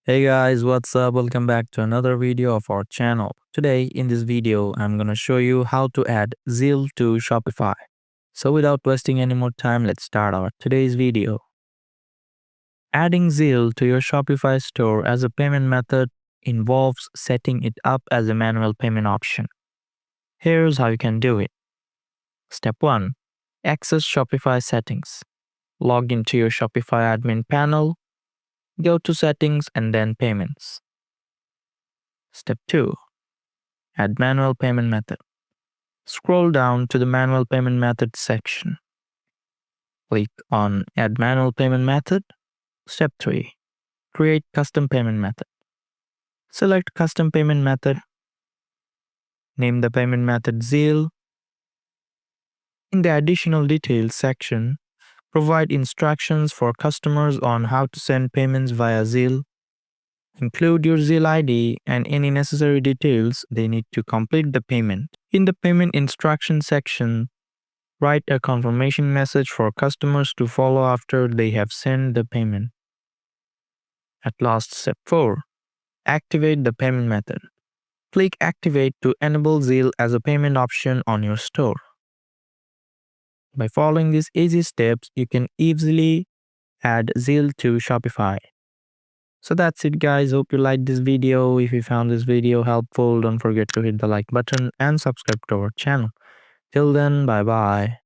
Hey guys, what's up? Welcome back to another video of our channel. Today in this video, I'm gonna show you how to add Zelle to Shopify. So without wasting any more time, let's start our today's video. Adding Zelle to your Shopify store as a payment method involves setting it up as a manual payment option. Here's how you can do it. Step 1. Access Shopify settings. Log into your Shopify admin panel, go to settings and then payments. Step 2. Add manual payment method. Scroll down to the manual payment method section. Click on Add manual payment method. Step 3. Create custom payment method. Select custom payment method. Name the payment method Zelle. In the additional details section, provide instructions for customers on how to send payments via Zelle. Include your Zelle ID and any necessary details they need to complete the payment. In the payment instruction section, write a confirmation message for customers to follow after they have sent the payment. At last, step 4. Activate the payment method. Click Activate to enable Zelle as a payment option on your store. By following these easy steps, you can easily add Zelle to Shopify. So that's it guys, hope you liked this video. If you found this video helpful, don't forget to hit the like button and subscribe to our channel. Till then, bye bye.